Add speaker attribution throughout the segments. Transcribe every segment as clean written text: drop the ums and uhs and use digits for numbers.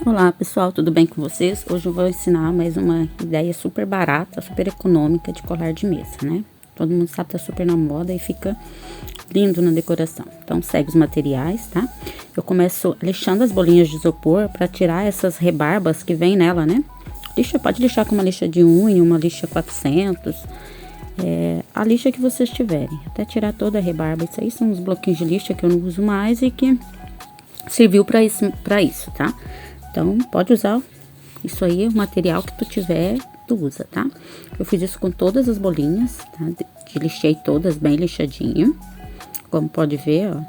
Speaker 1: Olá pessoal, tudo bem com vocês? Hoje eu vou ensinar mais uma ideia super barata, super econômica de colar de mesa, né? Todo mundo sabe que tá super na moda e fica lindo na decoração. Então segue os materiais, tá? Eu começo lixando as bolinhas de isopor para tirar essas rebarbas que vem nela, né? Pode lixar com uma lixa de unha, uma lixa 400, a lixa que vocês tiverem, até tirar toda a rebarba. Isso aí são os bloquinhos de lixa que eu não uso mais e que serviu para isso, tá? Então, pode usar isso aí, o material que tu tiver, tu usa, tá? Eu fiz isso com todas as bolinhas, tá? Lixei todas bem lixadinho. Como pode ver, ó.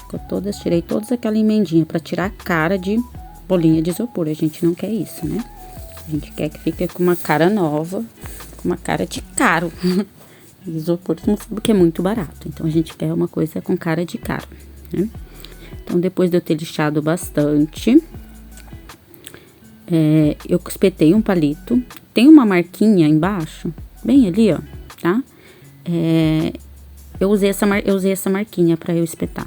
Speaker 1: Com todas, tirei todas aquela emendinha pra tirar a cara de bolinha de isopor. A gente não quer isso, né? A gente quer que fique com uma cara nova, com uma cara de caro. Isopor, tu não sabe que é muito barato. Então, a gente quer uma coisa com cara de caro, né? Então, depois de eu ter lixado bastante, eu espetei um palito. Tem uma marquinha embaixo, bem ali, ó, tá? Eu usei essa marquinha pra eu espetar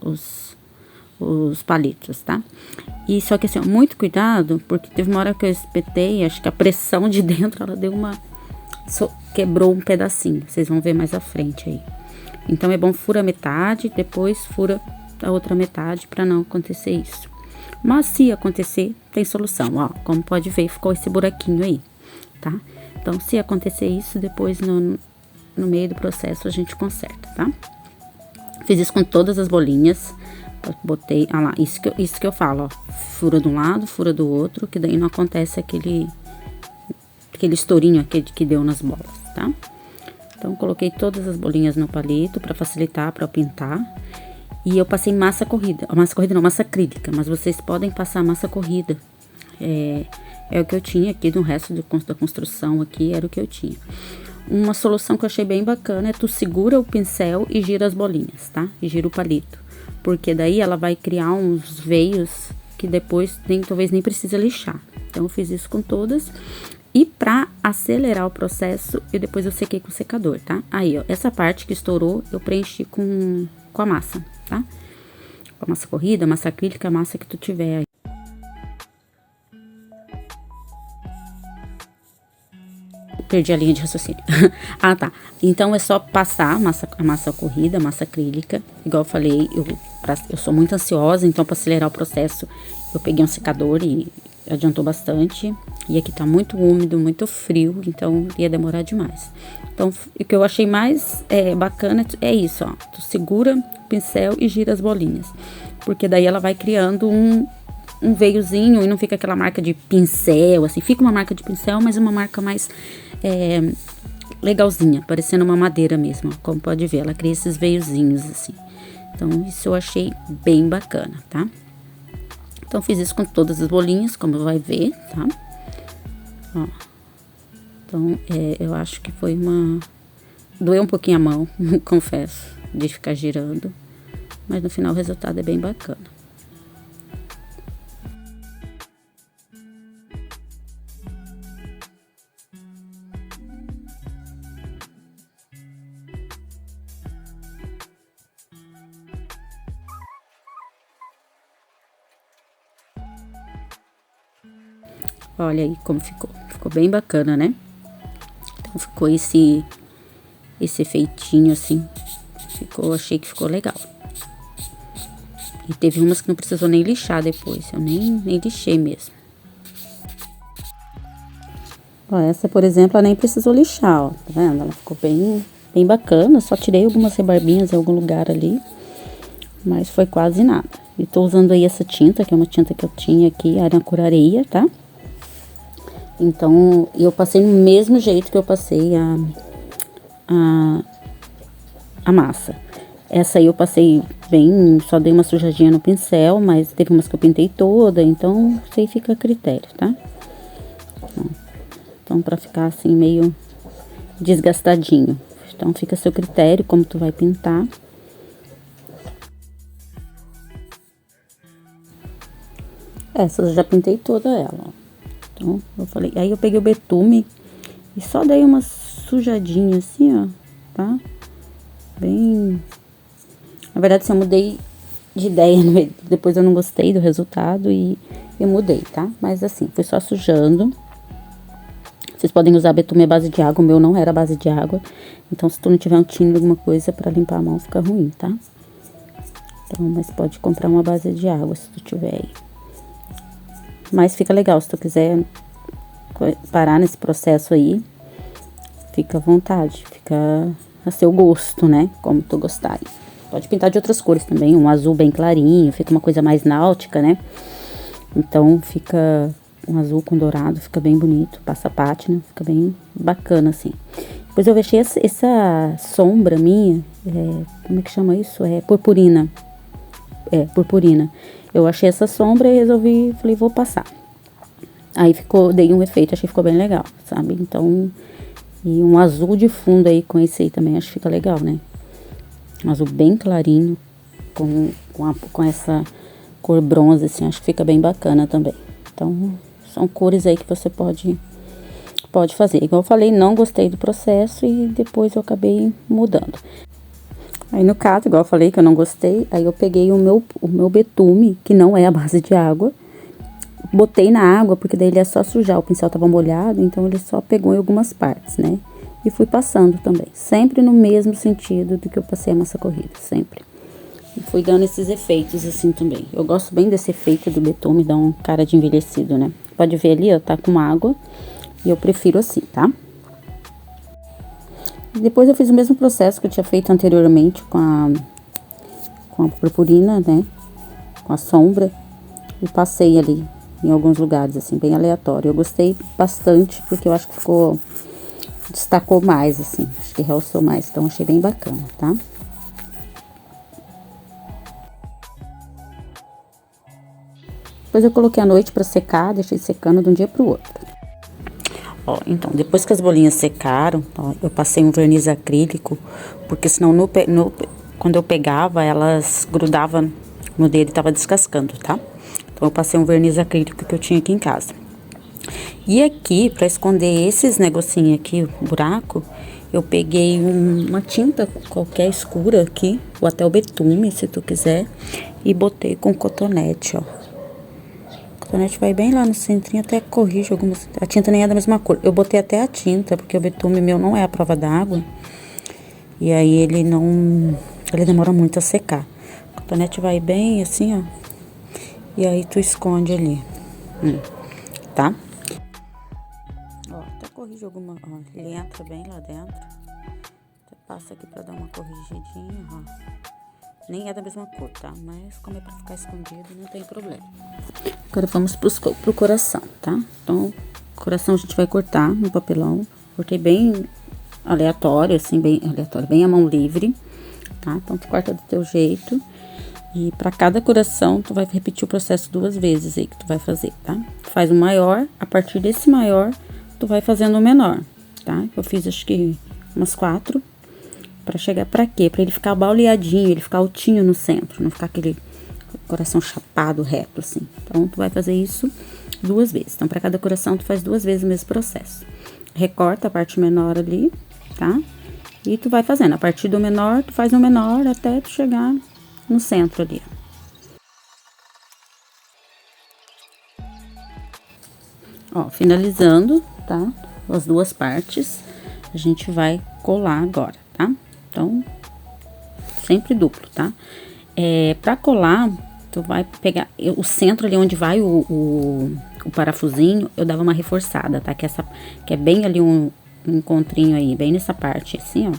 Speaker 1: os palitos, tá? E só que assim, ó, muito cuidado, porque teve uma hora que eu espetei, acho que a pressão de dentro, ela deu quebrou um pedacinho. Vocês vão ver mais à frente aí. Então, é bom fura metade, depois fura a outra metade pra não acontecer isso. Mas se acontecer, tem solução, ó. Como pode ver, ficou esse buraquinho aí, tá? Então, se acontecer isso, depois no meio do processo a gente conserta, tá? Fiz isso com todas as bolinhas. Botei, ah lá, isso que eu falo, ó. Fura de um lado, fura do outro, que daí não acontece aquele estourinho que deu nas bolas, tá? Então, coloquei todas as bolinhas no palito pra facilitar, pra eu pintar. E eu passei massa corrida não, massa acrílica, mas vocês podem passar massa corrida. É o que eu tinha aqui, no resto da construção aqui, era o que eu tinha. Uma solução que eu achei bem bacana é tu segura o pincel e gira as bolinhas, tá? E gira o palito. Porque daí ela vai criar uns veios que depois talvez nem precisa lixar. Então, eu fiz isso com todas. E pra acelerar o processo, depois eu sequei com o secador, tá? Aí, ó, essa parte que estourou, eu preenchi com a massa, tá? Com a massa corrida, massa acrílica, a massa que tu tiver aí. Perdi a linha de raciocínio. Ah, tá. Então, é só passar a massa corrida, a massa acrílica. Igual eu falei, eu sou muito ansiosa, então, pra acelerar o processo, eu peguei um secador e adiantou bastante. E aqui tá muito úmido, muito frio, então ia demorar demais. Então, o que eu achei mais bacana é isso, ó. Tu segura o pincel e gira as bolinhas. Porque daí ela vai criando um veiozinho e não fica aquela marca de pincel, assim. Fica uma marca de pincel, mas uma marca mais legalzinha, parecendo uma madeira mesmo, ó. Como pode ver, ela cria esses veiozinhos, assim. Então, isso eu achei bem bacana, tá? Então, fiz isso com todas as bolinhas, como vai ver, tá? Ó. Então, eu acho que foi doeu um pouquinho a mão, confesso, de ficar girando. Mas no final o resultado é bem bacana. Olha aí como ficou. Ficou bem bacana, né? Então, ficou esse efeitinho assim. Achei que ficou legal. E teve umas que não precisou nem lixar depois. Eu nem lixei mesmo. Ó, essa, por exemplo, ela nem precisou lixar, ó. Tá vendo? Ela ficou bem bacana. Só tirei algumas rebarbinhas em algum lugar ali. Mas foi quase nada. E tô usando aí essa tinta, que é uma tinta que eu tinha aqui, a cor areia, tá? Então, eu passei no mesmo jeito que eu passei a massa. Essa aí eu passei bem, só dei uma sujadinha no pincel, mas teve umas que eu pintei toda, então isso aí fica a critério, tá? Então, pra ficar assim meio desgastadinho. Então, fica a seu critério como tu vai pintar. Essa eu já pintei toda ela, ó. Então, eu falei, aí eu peguei o betume e só dei uma sujadinha assim, ó, tá? Bem... Na verdade, assim, eu mudei de ideia, depois eu não gostei do resultado e eu mudei, tá? Mas assim, foi só sujando. Vocês podem usar betume à base de água, o meu não era à base de água. Então, se tu não tiver um tino, alguma coisa pra limpar a mão, fica ruim, tá? Então, mas pode comprar uma base de água, se tu tiver aí. Mas fica legal, se tu quiser parar nesse processo aí, fica à vontade, fica a seu gosto, né? Como tu gostar. Pode pintar de outras cores também, um azul bem clarinho, fica uma coisa mais náutica, né? Então, fica um azul com dourado, fica bem bonito, passa pátina, fica bem bacana, assim. Depois eu deixei essa sombra minha, como é que chama isso? É purpurina. Purpurina. Eu achei essa sombra e resolvi, falei, vou passar. Aí dei um efeito, achei que ficou bem legal, sabe? Então, e um azul de fundo aí com esse aí também, acho que fica legal, né? Um azul bem clarinho, com essa cor bronze, assim, acho que fica bem bacana também. Então, são cores aí que você pode fazer. Igual eu falei, não gostei do processo e depois eu acabei mudando. Aí, no caso, igual eu falei que eu não gostei, aí eu peguei o meu betume, que não é a base de água, botei na água, porque daí ele é só sujar, o pincel tava molhado, então ele só pegou em algumas partes, né? E fui passando também, sempre no mesmo sentido do que eu passei a massa corrida, sempre. E fui dando esses efeitos assim também. Eu gosto bem desse efeito do betume, dá um cara de envelhecido, né? Pode ver ali, ó, tá com água, e eu prefiro assim, tá? E depois eu fiz o mesmo processo que eu tinha feito anteriormente com a purpurina, né? Com a sombra, e passei ali em alguns lugares, assim, bem aleatório. Eu gostei bastante, porque eu acho que destacou mais, assim, acho que realçou mais, então achei bem bacana, tá? Depois eu coloquei à noite pra secar, deixei secando de um dia pro outro. Ó, então, depois que as bolinhas secaram, ó, eu passei um verniz acrílico, porque senão quando eu pegava, elas grudavam no dedo e tava descascando, tá? Então, eu passei um verniz acrílico que eu tinha aqui em casa. E aqui, pra esconder esses negocinhos aqui, buraco, eu peguei uma tinta qualquer escura aqui, ou até o betume, se tu quiser, e botei com cotonete, ó. O cotonete vai bem lá no centrinho, até corrige algumas... A tinta nem é da mesma cor. Eu botei até a tinta, porque o betume meu não é a prova d'água. E aí ele demora muito a secar. O cotonete vai bem assim, ó. E aí tu esconde ali. Tá? Ó, até corrige alguma... Ó, ele entra bem lá dentro. Você passa aqui pra dar uma corrigidinha, ó. Nem é da mesma cor, tá? Mas como é pra ficar escondido, não tem problema. Agora vamos pro coração, tá? Então, o coração a gente vai cortar no papelão. Cortei bem aleatório, assim, bem aleatório, bem à mão livre, tá? Então, tu corta do teu jeito. E pra cada coração, tu vai repetir o processo 2 vezes aí que tu vai fazer, tá? Tu faz o maior, a partir desse maior, tu vai fazendo o menor, tá? Eu fiz, acho que, umas 4. Pra chegar pra quê? Pra ele ficar bauleadinho, ele ficar altinho no centro, não ficar aquele coração chapado, reto, assim. Então, tu vai fazer isso 2 vezes. Então, pra cada coração, tu faz 2 vezes o mesmo processo. Recorta a parte menor ali, tá? E tu vai fazendo. A partir do menor, tu faz o menor até tu chegar no centro ali. Ó, finalizando, tá? As 2 partes, a gente vai colar agora, tá? Então, sempre duplo, tá? Pra colar, tu vai pegar o centro ali onde vai o parafusinho, eu dava uma reforçada, tá? Que é bem ali um encontrinho aí, bem nessa parte, assim, ó.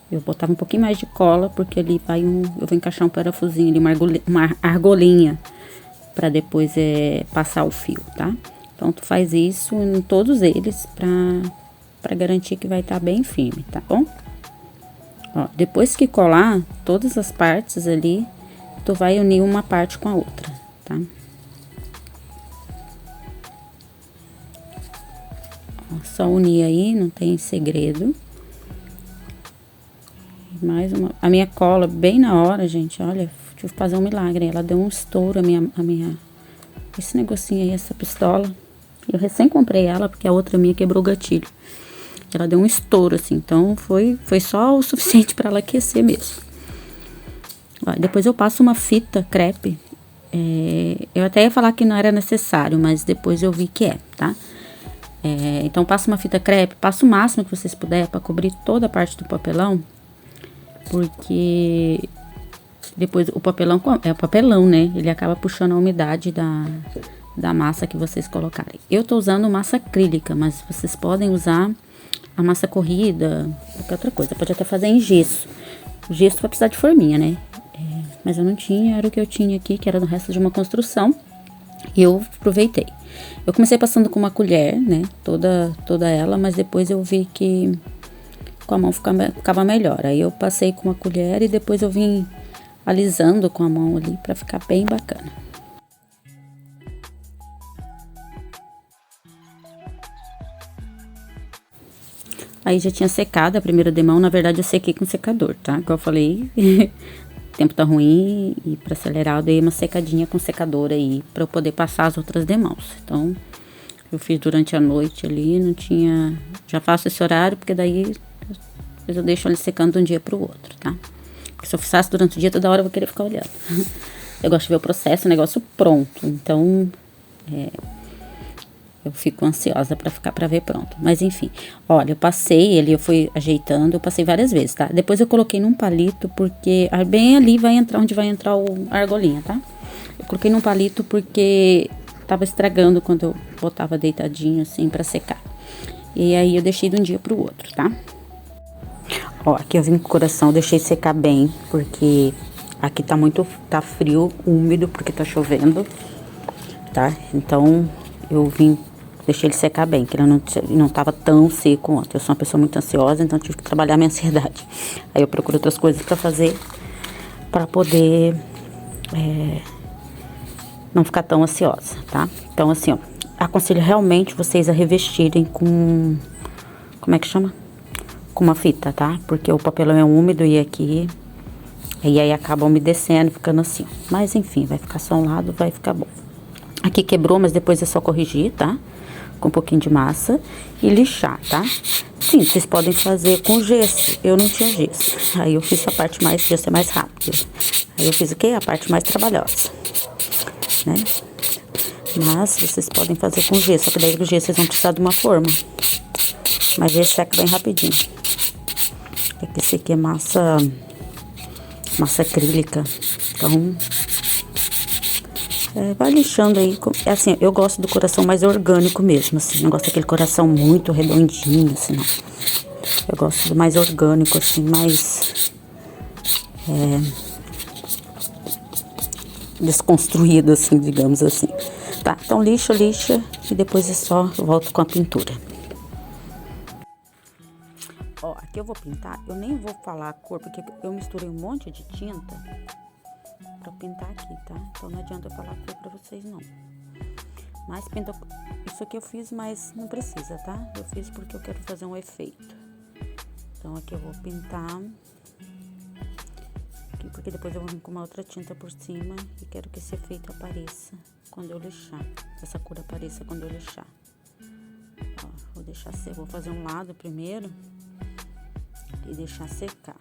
Speaker 1: Eu botava um pouquinho mais de cola, porque ali eu vou encaixar um parafusinho ali, uma argolinha, pra depois passar o fio, tá? Então, tu faz isso em todos eles, pra garantir que vai estar bem firme, tá bom? Ó, depois que colar todas as partes ali, tu vai unir uma parte com a outra, tá? Ó, só unir aí, não tem segredo. Mais uma... A minha cola, bem na hora, gente, olha, deixa eu fazer um milagre. Ela deu um estouro, esse negocinho aí, essa pistola. Eu recém comprei ela, porque a outra minha quebrou o gatilho. Ela deu um estouro, assim, então foi só o suficiente para ela aquecer mesmo. Ó, depois eu passo uma fita crepe. Eu até ia falar que não era necessário, mas depois eu vi que tá? Então, passa uma fita crepe, passa o máximo que vocês puderem pra cobrir toda a parte do papelão. Porque depois o papelão, é o papelão, né? Ele acaba puxando a umidade da massa que vocês colocarem. Eu tô usando massa acrílica, mas vocês podem usar a massa corrida, qualquer outra coisa. Pode até fazer em gesso. O gesso vai precisar de forminha, né? Mas eu não tinha, era o que eu tinha aqui, que era do resto de uma construção. E eu aproveitei. Eu comecei passando com uma colher, né? Toda ela, mas depois eu vi que com a mão ficava melhor. Aí eu passei com uma colher e depois eu vim alisando com a mão ali pra ficar bem bacana. Aí já tinha secado a primeira demão, na verdade eu sequei com secador, tá? Igual eu falei, o tempo tá ruim e pra acelerar eu dei uma secadinha com secador aí pra eu poder passar as outras demãos. Então, eu fiz durante a noite ali, não tinha... Já faço esse horário porque daí eu deixo ele secando de um dia pro outro, tá? Porque se eu fizesse durante o dia, toda hora eu vou querer ficar olhando. Eu gosto de ver o processo, o negócio pronto, então... Eu fico ansiosa pra ver pronto. Mas enfim, olha, eu passei ele, eu fui ajeitando, eu passei várias vezes, tá? Depois eu coloquei num palito, porque bem ali vai entrar, onde vai entrar a argolinha, tá? Eu coloquei num palito porque tava estragando quando eu botava deitadinho assim pra secar. E aí eu deixei de um dia pro outro, tá? Ó, aqui eu vim com o coração, eu deixei secar bem, porque aqui tá frio, úmido, porque tá chovendo, tá? Então, eu deixei ele secar bem, que ele não tava tão seco ontem. Eu sou uma pessoa muito ansiosa, então tive que trabalhar minha ansiedade. Aí eu procuro outras coisas pra fazer, pra poder não ficar tão ansiosa, tá? Então, assim, ó, aconselho realmente vocês a revestirem com... Como é que chama? Com uma fita, tá? Porque o papelão é úmido e aí acaba umedecendo, ficando assim. Mas, enfim, vai ficar só um lado, vai ficar bom. Aqui quebrou, mas depois é só corrigir, tá? Com um pouquinho de massa e lixar, tá? Sim, vocês podem fazer com gesso. Eu não tinha gesso. Aí eu fiz a parte mais, gesso é mais rápido. Aí eu fiz o quê? A parte mais trabalhosa, né? Mas vocês podem fazer com gesso, só que daí o gesso vocês vão precisar de uma forma. Mas gesso seca bem rapidinho. É que esse aqui é massa acrílica. Então... vai lixando aí, assim, eu gosto do coração mais orgânico mesmo, assim, não gosto daquele coração muito redondinho, assim, não. Eu gosto do mais orgânico, assim, mais desconstruído, assim, digamos assim. Tá, então lixa e depois eu volto com a pintura. Ó, aqui eu vou pintar, eu nem vou falar a cor, porque eu misturei um monte de tinta pra pintar aqui, tá? Então não adianta eu falar a cor pra vocês, não. Mas isso aqui eu fiz, mas não precisa, tá? Eu fiz porque eu quero fazer um efeito. Então aqui eu vou pintar. Aqui, porque depois eu vou vir com uma outra tinta por cima e quero que esse efeito apareça quando eu lixar. Essa cor apareça quando eu lixar. Ó, vou fazer um lado primeiro e deixar secar.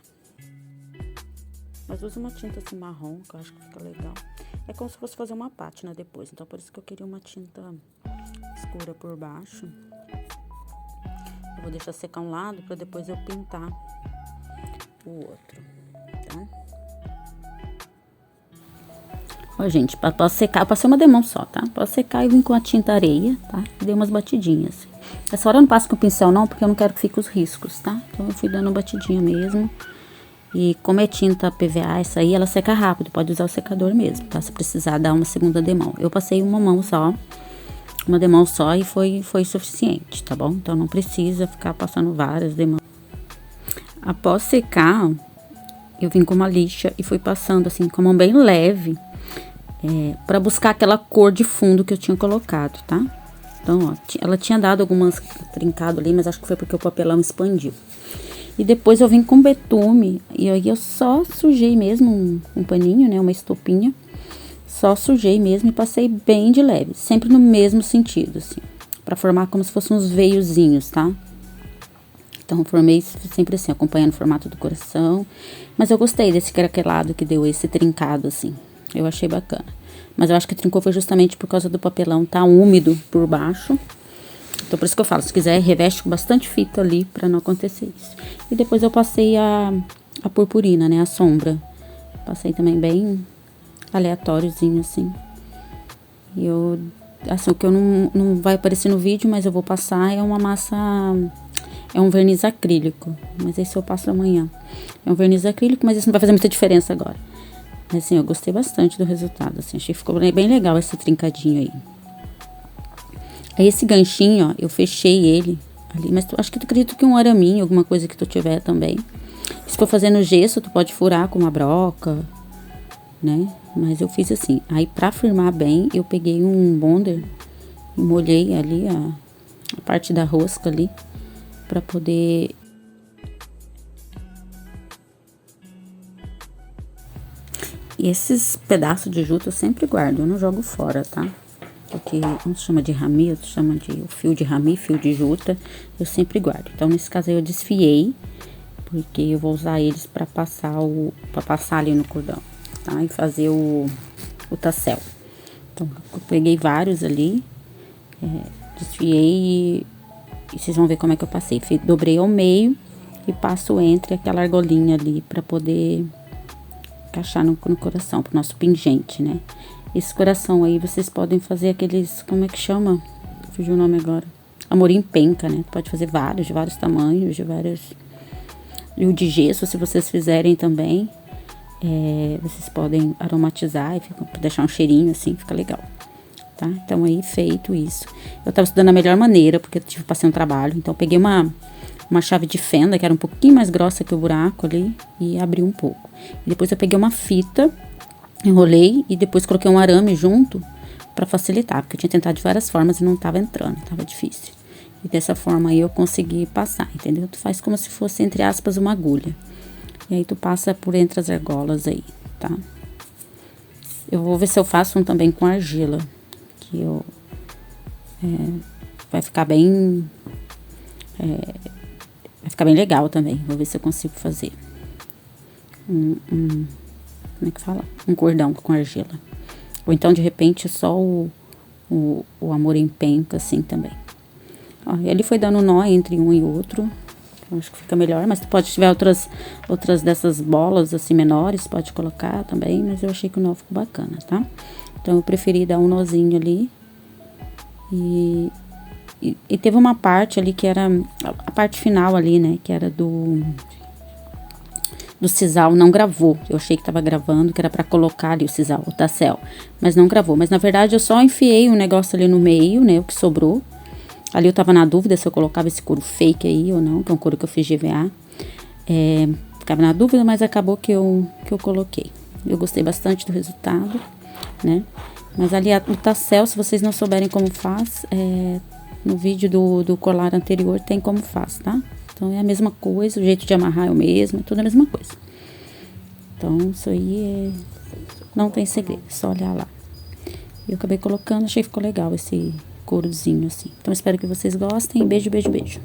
Speaker 1: Mas usa uma tinta assim marrom, que eu acho que fica legal. É como se fosse fazer uma pátina depois. Então, por isso que eu queria uma tinta escura por baixo. Eu vou deixar secar um lado pra depois eu pintar o outro, tá? Ó, gente, pra secar, eu passei uma demão só, tá? Pra secar, eu vim com a tinta areia, tá? E dei umas batidinhas. Essa hora eu não passo com o pincel não, porque eu não quero que fique os riscos, tá? Então, eu fui dando uma batidinha mesmo. E como é tinta PVA, essa aí, ela seca rápido, pode usar o secador mesmo, tá? Se precisar dar uma segunda demão. Eu passei uma demão só e foi suficiente, tá bom? Então, não precisa ficar passando várias demãos. Após secar, eu vim com uma lixa e fui passando assim, com a mão bem leve, pra buscar aquela cor de fundo que eu tinha colocado, tá? Então, ó, ela tinha dado algumas trincadas ali, mas acho que foi porque o papelão expandiu. E depois eu vim com betume, e aí eu só sujei mesmo um paninho, né, uma estopinha. Só sujei mesmo e passei bem de leve, sempre no mesmo sentido, assim. Pra formar como se fossem uns veiozinhos, tá? Então, formei sempre assim, acompanhando o formato do coração. Mas eu gostei desse craquelado que deu esse trincado, assim. Eu achei bacana. Mas eu acho que trincou foi justamente por causa do papelão tá úmido por baixo. Então, por isso que eu falo, se quiser, reveste com bastante fita ali pra não acontecer isso. E depois eu passei a purpurina, né, a sombra. Passei também bem aleatóriozinho, assim. E eu, assim, o que eu não vai aparecer no vídeo, mas eu vou passar é uma massa, é um verniz acrílico. Mas esse eu passo amanhã. É um verniz acrílico, mas isso não vai fazer muita diferença agora. Mas, assim, eu gostei bastante do resultado, assim. Achei que ficou bem legal esse trincadinho aí. Aí esse ganchinho, ó, eu fechei ele ali, mas acho que tu acredito que um araminho, alguma coisa que tu tiver também. Se for fazer no gesso, tu pode furar com uma broca, né? Mas eu fiz assim. Aí pra firmar bem, eu peguei um bonder e molhei ali a parte da rosca ali, pra poder... E esses pedaços de juta eu sempre guardo, eu não jogo fora, tá? Porque uns chama de rami, outros chamam de fio de rami, fio de juta, eu sempre guardo. Então, nesse caso aí eu desfiei, porque eu vou usar eles pra passar ali no cordão, tá? E fazer o tassel. Então, eu peguei vários ali, desfiei e vocês vão ver como é que eu passei. Dobrei ao meio e passo entre aquela argolinha ali pra poder encaixar no coração, pro nosso pingente, né? Esse coração aí, vocês podem fazer aqueles, como é que chama? Fugiu o nome agora. Amorim penca, né? Pode fazer vários, de vários tamanhos, de vários... E o de gesso, se vocês fizerem também, vocês podem aromatizar e deixar um cheirinho assim, fica legal, tá? Então, aí, feito isso. Eu tava estudando a melhor maneira, porque eu passei um trabalho, então eu peguei uma chave de fenda, que era um pouquinho mais grossa que o buraco ali, e abri um pouco. E depois eu peguei uma fita, enrolei e depois coloquei um arame junto pra facilitar, porque eu tinha tentado de várias formas e não tava entrando, tava difícil. E dessa forma aí eu consegui passar, entendeu? Tu faz como se fosse, entre aspas, uma agulha. E aí tu passa por entre as argolas aí, tá? Eu vou ver se eu faço um também com argila, que eu... vai ficar bem... vai ficar bem legal também, vou ver se eu consigo fazer. Como é que fala? Um cordão com argila. Ou então, de repente, só o amor em penca, assim, também. Ó, e ele foi dando nó entre um e outro. Eu acho que fica melhor, mas tu pode, se tiver outras dessas bolas, assim, menores, pode colocar também, mas eu achei que o nó ficou bacana, tá? Então, eu preferi dar um nozinho ali. E teve uma parte ali que era a parte final ali, né, que era do sisal, não gravou. Eu achei que tava gravando, que era pra colocar ali o sisal, o tassel, mas não gravou. Mas na verdade eu só enfiei um negócio ali no meio, né, o que sobrou. Ali eu tava na dúvida se eu colocava esse couro fake aí ou não, que é um couro que eu fiz GVA. Ficava na dúvida, mas acabou que eu coloquei. Eu gostei bastante do resultado, né. Mas ali o tassel, se vocês não souberem como faz, no vídeo do colar anterior tem como faz, tá? Então, é a mesma coisa, o jeito de amarrar é o mesmo, é tudo a mesma coisa. Então, isso aí não tem segredo, é só olhar lá. Eu acabei colocando, achei que ficou legal esse courozinho, assim. Então, espero que vocês gostem. Beijo, beijo, beijo.